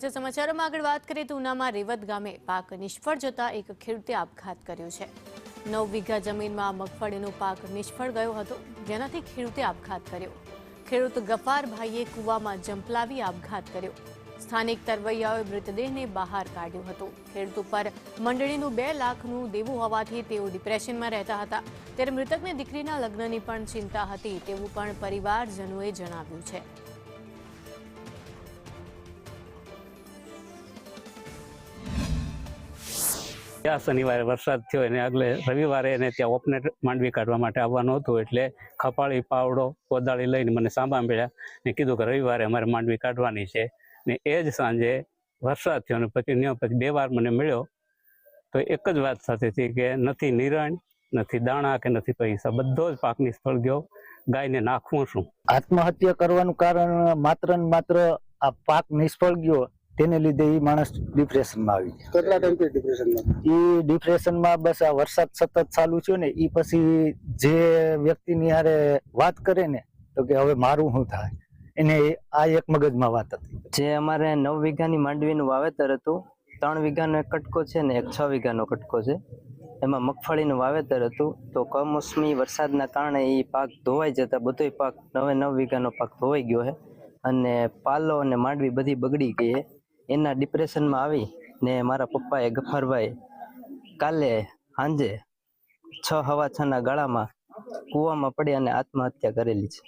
તાજા સમાચારોમાં આગળ વાત કરીએ તો ઉનામાં રેવત ગામે પાક નિષ્ફળ જતા એક ખેડૂતે આપઘાત કર્યો છે। 9 વીઘા જમીનમાં મગફળીનો પાક નિષ્ફળ ગયો હતો, જેનાથી ખેડૂતે આપઘાત કર્યો। ખેડૂત ગફારભાઈએ કૂવામાં જંપલાવી આપઘાત કર્યો। સ્થાનિક તરવૈયાઓએ મૃતદેહને બહાર કાઢ્યો હતો। ખેડૂત ઉપર મંડળીનું 2 લાખનું દેવું હોવાથી તેઓ ડિપ્રેશનમાં રહેતા હતા, ત્યારે મૃતકને દીકરીના લગ્નની પણ ચિંતા હતી તેવું પણ પરિવારજનોએ જણાવ્યું છે। ત્યાં શનિવારે વરસાદ થયો અને આગલે રવિવારે એને ત્યાં ઓપને માંડવી કાઢવા માટે આવવાનું હતું, એટલે ખપાળી પાવડો કોદાળી લઈને મને સાંભા મળ્યા ને કીધું કે રવિવારે અમારે માંડવી કાઢવાની છે। ને એ જ સાંજે વરસાદ થયો અને પછી 2 વાર મને મળ્યો તો એક જ વાત થતી હતી કે નથી નિરણ, નથી દાણા કે નથી પૈસા, બધો જ પાક નિષ્ફળ ગયો। ગાયને નાખવું શું? આત્મહત્યા કરવાનું કારણ માત્ર ને માત્ર આ પાક નિષ્ફળ ગયો તેને લીધે એ માણસ ડિપ્રેશનમાં આવી ગયો। કેટલા ટાઈમથી ડિપ્રેશનમાં? એ ડિપ્રેશનમાં બસ આ વરસાદ સતત ચાલુ છે ને એ પછી જે વ્યક્તિની હારે વાત કરે ને તો કે હવે મારું શું થાય, એને આ એક મગજમાં વાત હતી। જે અમારે 9 વીઘાની માંડવીનું વાવેતર હતું, 3 વીઘાનો એક કટકો છે ને એક 6 વીઘાનો કટકો છે। એમાં મગફળીનું વાવેતર હતું તો કમોસમી વરસાદના કારણે એ પાક ધોવાઈ જતા બધોય પાક 9 વીઘાનો પાક ધોવાઈ ગયો છે અને પાલો અને માંડવી બધી બગડી ગઈ છે। એના ડિપ્રેશનમાં આવી ને મારા પપ્પાએ ગફારભાઈ કાલે સાંજે 6:15 ગાળામાં કૂવામાં પડી અને આત્મહત્યા કરેલી છે।